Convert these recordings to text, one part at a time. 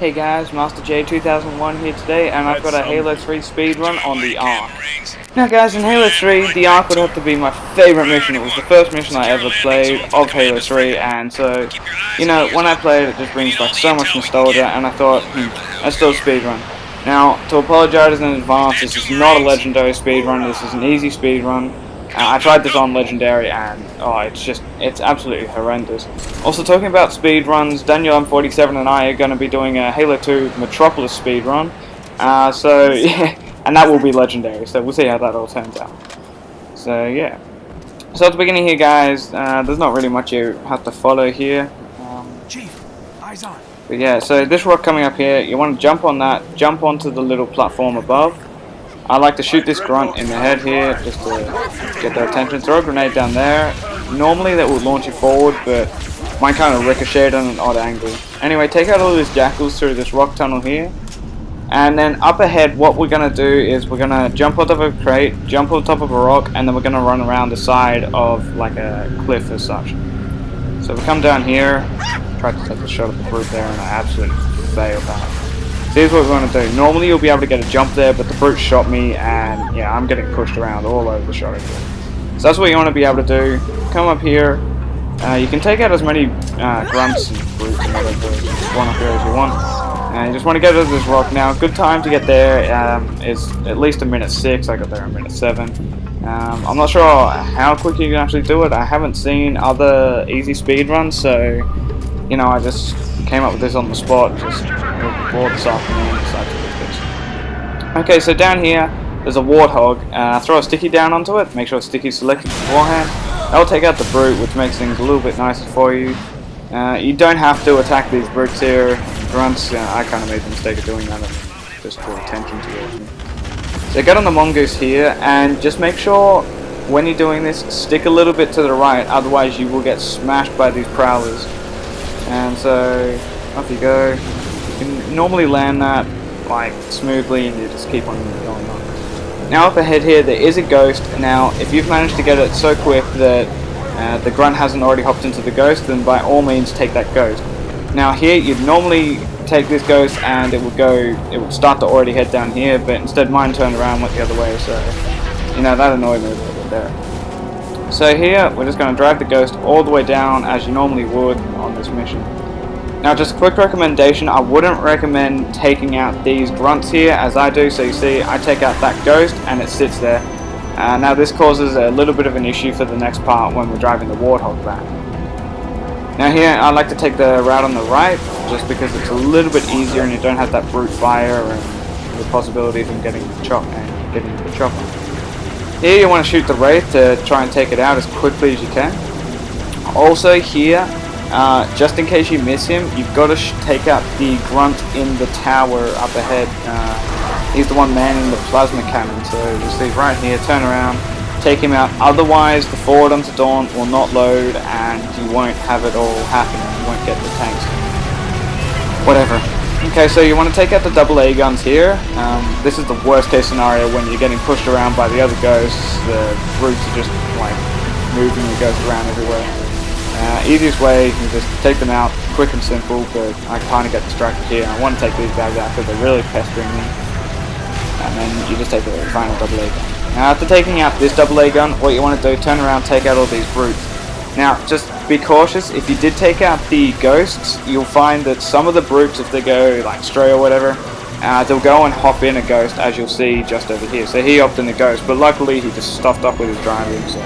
Hey guys, Master J 2001 here today, and I've got a Halo 3 speedrun on the Ark. Now guys, in Halo 3, the Ark would have to be my favourite mission. It was the first mission I ever played of Halo 3, and so, you know, when I played it just brings back so much nostalgia, and I thought, let's do a speedrun. Now, to apologise in advance, this is not a legendary speedrun, this is an easy speedrun. I tried this on Legendary and it's absolutely horrendous. Also, talking about speedruns, Daniel M47 and I are going to be doing a Halo 2 Metropolis speedrun. So, yeah, and that will be Legendary, so we'll see how that all turns out. So, yeah. So at the beginning here, guys, there's not really much you have to follow here. Chief, eyes on. But yeah, so this rock coming up here, you want to jump on that, jump onto the little platform above. I like to shoot this grunt in the head here, just to get their attention. Throw a grenade down there. Normally that would launch you forward, but mine kind of ricocheted on an odd angle. Anyway, take out all these jackals through this rock tunnel here. And then up ahead, what we're going to do is we're going to jump on top of a crate, jump on top of a rock, and then we're going to run around the side of like a cliff as such. So we come down here, tried to take a shot at the brute there, and I absolutely failed that. Here's what we're going to do. Normally you'll be able to get a jump there, but the brute shot me, and yeah, I'm getting pushed around all over the shot. So that's what you want to be able to do. Come up here. You can take out as many grunts and brutes and whatever spawn up here as you want. And you just want to get over this rock now. Good time to get there is at least a minute 6. I got there in minute 7. I'm not sure how quick you can actually do it. I haven't seen other easy speedruns, so you know, I just came up with this on the spot, just bored this afternoon and decided to do this. Okay, so down here, there's a warthog. Throw a sticky down onto it, make sure it's sticky selected beforehand. That'll take out the brute, which makes things a little bit nicer for you. You don't have to attack these brutes here, grunts. I kind of made the mistake of doing that, and just draw attention towards me. So get on the mongoose here, and just make sure when you're doing this, stick a little bit to the right, otherwise you will get smashed by these prowlers. And so, off you go. You can normally land that like smoothly and you just keep on going on. Now up ahead here there is a ghost. Now if you've managed to get it so quick that the grunt hasn't already hopped into the ghost, then by all means take that ghost. Now here you'd normally take this ghost and it would start to already head down here, but instead mine turned around and went the other way, so you know, that annoyed me a little bit there. So here we're just going to drive the ghost all the way down as you normally would on this mission. Now just a quick recommendation, I wouldn't recommend taking out these grunts here as I do. So you see I take out that ghost and it sits there. Now this causes a little bit of an issue for the next part when we're driving the warthog back. Now here I like to take the route on the right just because it's a little bit easier and you don't have that brute fire and the possibility of them getting the chopper. Here you want to shoot the Wraith to try and take it out as quickly as you can. Also here, just in case you miss him, you've got to take out the grunt in the tower up ahead. He's the one manning the plasma cannon, so you see right here, turn around, take him out. Otherwise the forward onto Dawn will not load and you won't have it all happen. You won't get the tanks. Whatever. Okay, so you want to take out the AA guns here. This is the worst case scenario when you're getting pushed around by the other ghosts. The brutes are just like moving the ghosts around everywhere. Easiest way is just take them out, quick and simple, but I kind of get distracted here. I want to take these guys out because they're really pestering me. And then you just take the final AA gun. Now after taking out this AA gun, what you want to do, turn around, take out all these brutes. Now just be cautious, if you did take out the ghosts, you'll find that some of the brutes, if they go like stray or whatever, they'll go and hop in a ghost, as you'll see just over here. So he hopped in the ghost, but luckily he just stuffed up with his driving, so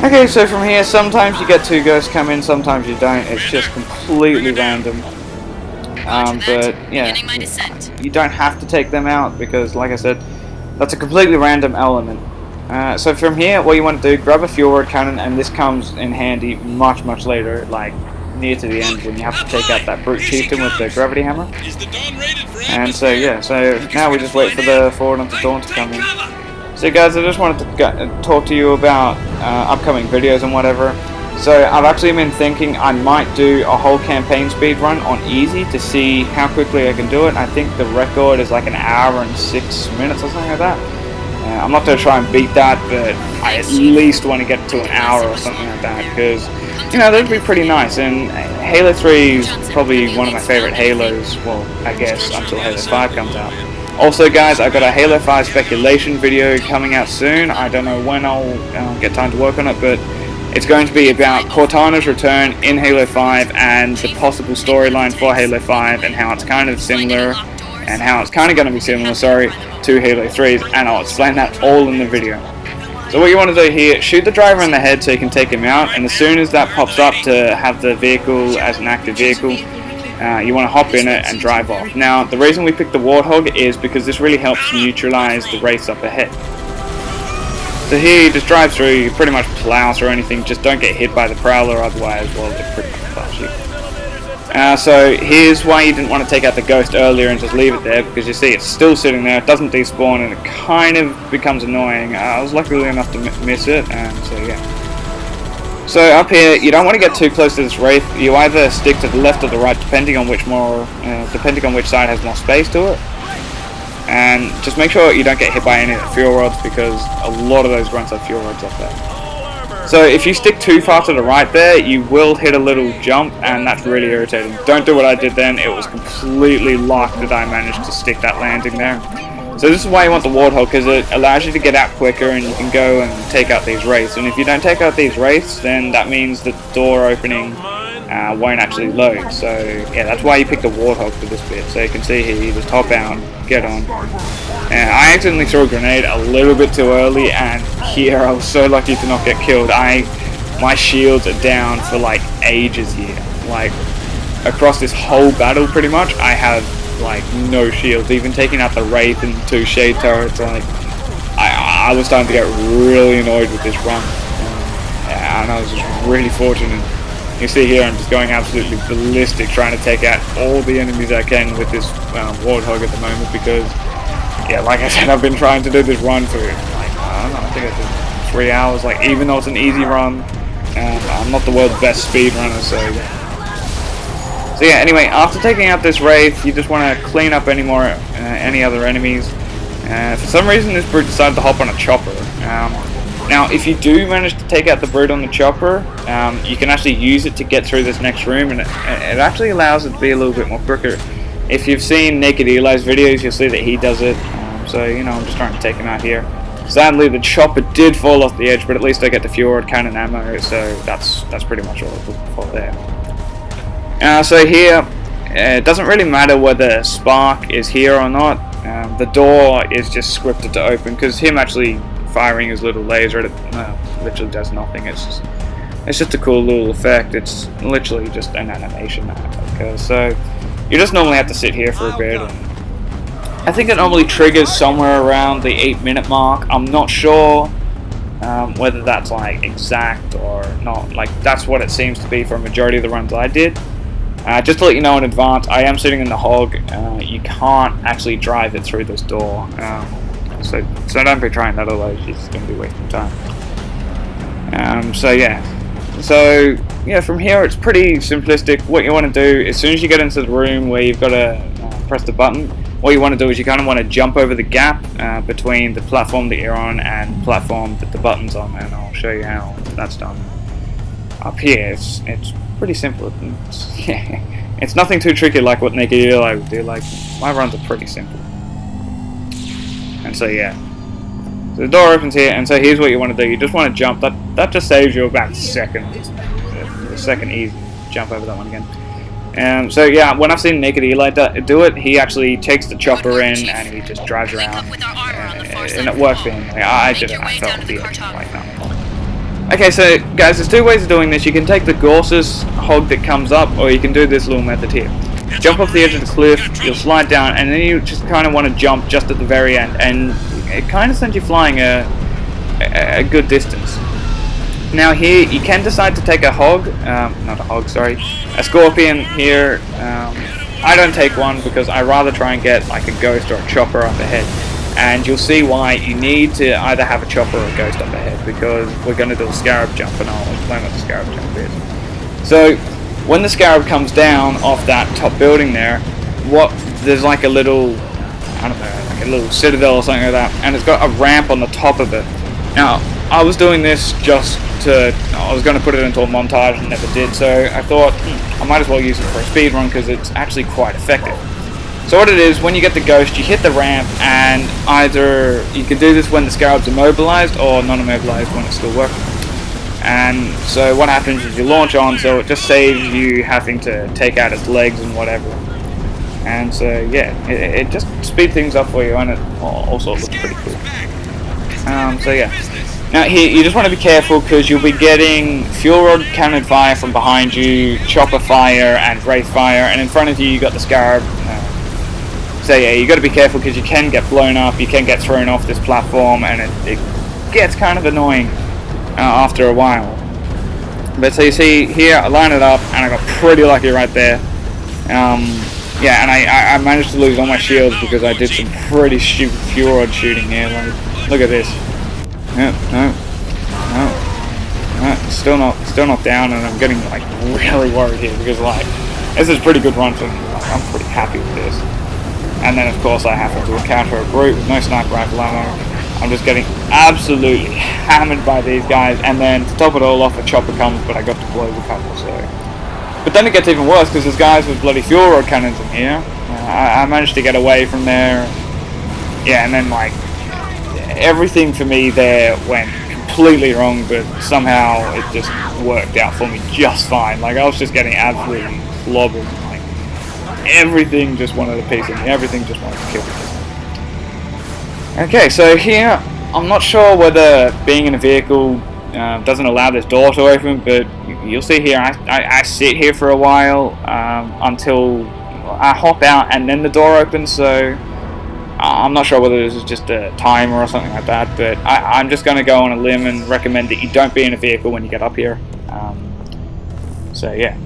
okay, so from here, sometimes you get 2 ghosts come in, sometimes you don't. It's just completely random. But yeah, you don't have to take them out because, like I said, that's a completely random element. So from here, what you want to do, grab a fuel rod cannon, and this comes in handy much later, like near to the end when you have to take out that brute chieftain with the gravity hammer. And so yeah, so now we just wait for the forward onto Dawn to come in. So guys, I just wanted to talk to you about upcoming videos and whatever. So I've actually been thinking I might do a whole campaign speedrun on easy to see how quickly I can do it. I think the record is like 1 hour and 6 minutes or something like that. I'm not going to try and beat that, but I at least want to get to an hour or something like that, because, you know, that'd be pretty nice. And Halo 3 is probably one of my favorite Halos, well, I guess, until Halo 5 comes out. Also, guys, I've got a Halo 5 speculation video coming out soon. I don't know when I'll get time to work on it, but it's going to be about Cortana's return in Halo 5 and the possible storyline for Halo 5 and how it's kind of similar, and how it's kind of going to be similar, sorry, to Halo 3's, and I'll explain that all in the video. So what you want to do here, shoot the driver in the head so you can take him out, and as soon as that pops up to have the vehicle as an active vehicle, you want to hop in it and drive off. Now, the reason we picked the Warthog is because this really helps neutralize the race up ahead. So here you just drive through, you pretty much plow through anything, just don't get hit by the Prowler, otherwise, well, it pretty much crush you. So here's why you didn't want to take out the Ghost earlier and just leave it there, because you see it's still sitting there, it doesn't despawn, and it kind of becomes annoying. I was lucky enough to miss it, and so yeah. So up here, you don't want to get too close to this Wraith. You either stick to the left or the right, depending on which side has more space to it. And just make sure you don't get hit by any of the fuel rods, because a lot of those grunts have fuel rods up there. So if you stick too far to the right there, you will hit a little jump, and that's really irritating. Don't do what I did then. It was completely luck that I managed to stick that landing there. So this is why you want the Warthog, because it allows you to get out quicker and you can go and take out these Wraiths. And if you don't take out these Wraiths, then that means the door opening won't actually load. So yeah, that's why you pick the Warthog for this bit. So you can see here, you just hop out, get on. And I accidentally threw a grenade a little bit too early, and here I was so lucky to not get killed. My shields are down for like ages here. Like across this whole battle pretty much, I have like no shields. Even taking out the Wraith and 2 Shade turrets, like I was starting to get really annoyed with this run. And I was just really fortunate. You see here I'm just going absolutely ballistic trying to take out all the enemies I can with this Warthog at the moment, because yeah, like I said, I've been trying to do this run for like, I don't know, I think I did 3 hours, like even though it's an easy run, I'm not the world's best speedrunner, so yeah, anyway, after taking out this Wraith, you just want to clean up any other enemies. For some reason this brute decided to hop on a chopper. Now, if you do manage to take out the brute on the chopper, you can actually use it to get through this next room, and it actually allows it to be a little bit more quicker. If you've seen Naked Eli's videos, you'll see that he does it. So, you know, I'm just trying to take him out here. Sadly, the chopper did fall off the edge, but at least I get the fuel rod cannon ammo, so that's pretty much all I was looking for there. So here, it doesn't really matter whether Spark is here or not. The door is just scripted to open, because him actually firing his little laser at it literally does nothing. It's just a cool little effect. It's literally just an animation. Okay, so you just normally have to sit here for a bit. And I think it normally triggers somewhere around the 8-minute mark. I'm not sure whether that's like exact or not. Like that's what it seems to be for a majority of the runs I did. Just to let you know in advance, I am sitting in the hog. You can't actually drive it through this door. So don't be trying that, otherwise you're just going to be wasting time. So yeah, from here it's pretty simplistic. What you want to do, as soon as you get into the room where you've got to press the button, what you want to do is you kind of want to jump over the gap between the platform that you're on and the platform that the button's on, and I'll show you how that's done. Up here, it's pretty simple. It's nothing too tricky like what Naked Eli would do. Like, my runs are pretty simple. And so yeah, so the door opens here, and so here's what you want to do. You just want to jump. That just saves you about a second easy. Jump over that one again. So yeah, when I've seen Naked Eli do it, he actually takes the chopper in and he just drives around, and it works for him. Like, I did it. I felt the like that. Okay, so guys, there's 2 ways of doing this. You can take the Gorsus hog that comes up, or you can do this little method here. Jump off the edge of the cliff, you'll slide down, and then you just kind of want to jump just at the very end, and it kind of sends you flying a good distance. Now here, you can decide to take a hog, a scorpion here. I don't take one because I rather try and get like a ghost or a chopper up ahead, and you'll see why you need to either have a chopper or a ghost up ahead, because we're going to do a scarab jump, and I'll explain what the scarab jump is. So when the scarab comes down off that top building there, there's like a little, I don't know, like a little citadel or something like that, and it's got a ramp on the top of it. Now, I was doing this just to, I was going to put it into a montage and never did, so I thought I might as well use it for a speedrun because it's actually quite effective. So what it is, when you get the ghost, you hit the ramp, and either you can do this when the scarab's immobilized or non-immobilized when it's still working. And so what happens is you launch on, so it just saves you having to take out its legs and whatever. And so yeah, it just speeds things up for you, and it also looks pretty cool. So yeah. Now here, you just want to be careful because you'll be getting fuel rod cannon fire from behind you, chopper fire, and wraith fire, and in front of you you got the scarab. So yeah, you got to be careful because you can get blown up, you can get thrown off this platform, and it gets kind of annoying after a while. But so you see here, I line it up, and I got pretty lucky right there. Yeah, and I managed to lose all my shields because I did some pretty stupid fuel rod shooting here. Like, look at this. No. Still not down, and I'm getting like really worried here because like this is a pretty good run for me. Like, I'm pretty happy with this. And then of course I happen to encounter a brute with no sniper rifle ammo. I'm just getting absolutely hammered by these guys, and then to top it all off, a chopper comes, but I got to blow the couple. So, but then it gets even worse because there's guys with bloody fuel rod cannons in here. I managed to get away from there. Yeah, and then like everything for me there went completely wrong, but somehow it just worked out for me just fine. Like I was just getting absolutely clobbered. Like everything just wanted a piece of me. Everything just wanted to kill me. Okay, so here I'm not sure whether being in a vehicle doesn't allow this door to open, but you'll see here I sit here for a while until I hop out and then the door opens. So I'm not sure whether this is just a timer or something like that, but I'm just going to go on a limb and recommend that you don't be in a vehicle when you get up here. So yeah.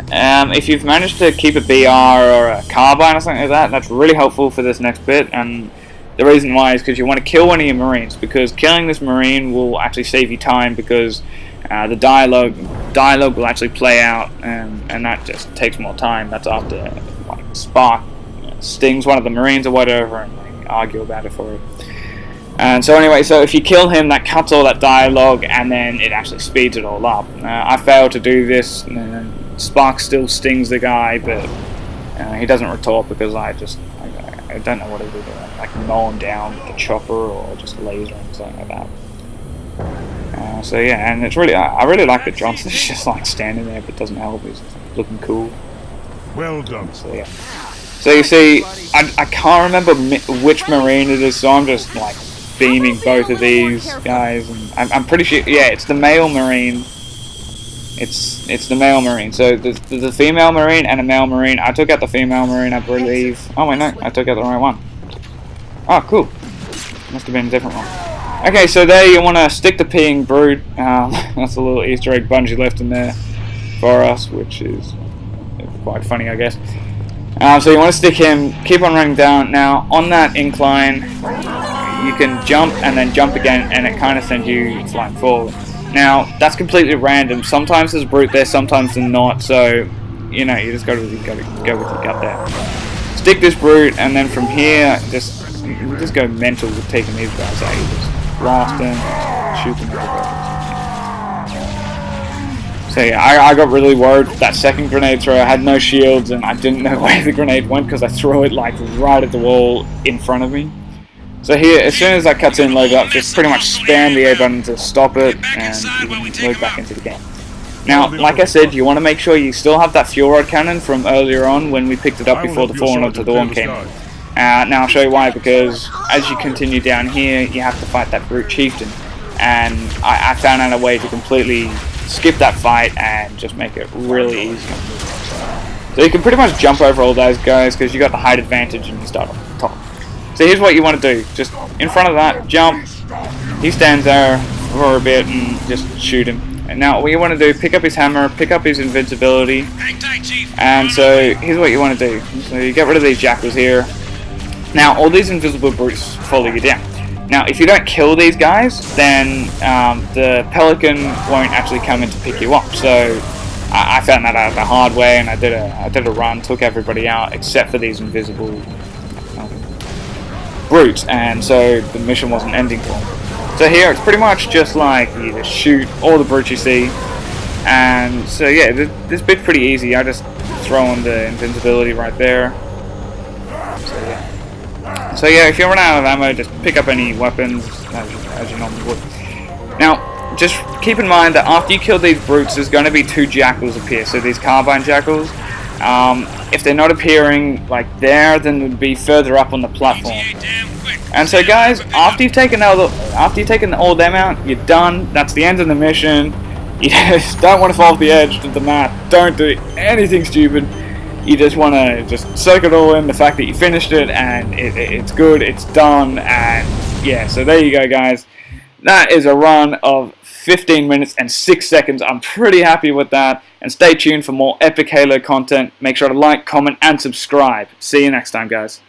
If you've managed to keep a BR or a carbine or something like that, that's really helpful for this next bit. And the reason why is because you want to kill one of your marines, because killing this marine will actually save you time, because the dialogue will actually play out, and that just takes more time. That's after like Spark stings one of the marines or whatever, and they argue about it for it. And so anyway, so if you kill him, that cuts all that dialogue, and then it actually speeds it all up. I failed to do this. Spark still stings the guy, but he doesn't retort because I don't know what he did. Like mow him down with the chopper or just laser him, something like that. So yeah, and it's really, I really like that Johnson's just like standing there but doesn't help. He's looking cool. Well done. So yeah. So you see, I can't remember which marine it is, so I'm just like beaming both of these guys, and I'm pretty sure, yeah, it's the male marine. It's the male marine. So there's a female marine and a male marine. I took out the female marine, I believe. Oh wait, no, I took out the right one. Oh, cool. Must have been a different one. Okay, so there you want to stick the peeing brute. That's a little Easter egg Bungie left in there for us, which is quite funny, I guess. So you want to stick him, keep on running down. Now, on that incline, you can jump and then jump again, and it kind of sends you flying forward. Now, that's completely random. Sometimes there's a brute there, sometimes there's not, so, you know, you just go with your gut there. Stick this brute, and then from here, just go mental with taking these guys out. You just blast them, shoot them everywhere. So yeah, I got really worried with that second grenade throw. I had no shields, and I didn't know where the grenade went because I threw it like right at the wall in front of me. So here, as soon as that cuts in, load up, just pretty much spam the A button to stop it, and you can load back into the game. Now, like I said, you want to make sure you still have that fuel rod cannon from earlier on when we picked it up before the Fallen of the Dawn came in. Now I'll show you why, because as you continue down here, you have to fight that brute chieftain, and I found out a way to completely skip that fight and just make it really easy. So you can pretty much jump over all those guys because you got the height advantage and you start off the top. So here's what you want to do. Just in front of that, jump. He stands there for a bit and just shoot him. And now what you want to do, pick up his hammer, pick up his invincibility. And so here's what you want to do. So you get rid of these jackals here. Now all these invisible brutes follow you down. Now if you don't kill these guys, then the pelican won't actually come in to pick you up. So I found that out the hard way, and I did a run, took everybody out except for these invisible brutes, and so the mission wasn't ending for them. So here it's pretty much just like you just shoot all the brutes you see, and so yeah, this bit's pretty easy. I just throw in the invincibility right there. So yeah, if you run out of ammo, just pick up any weapons as you normally would. Now, just keep in mind that after you kill these brutes, there's going to be 2 jackals appear. So these carbine jackals. If they're not appearing like there, then they'd be further up on the platform. And so, guys, after you've taken all them out, you're done. That's the end of the mission. You just don't want to fall off the edge of the map. Don't do anything stupid. You just want to just soak it all in, the fact that you finished it, and it's good, it's done, and yeah, so there you go, guys. That is a run of 15 minutes and 6 seconds. I'm pretty happy with that, and stay tuned for more epic Halo content. Make sure to like, comment, and subscribe. See you next time, guys.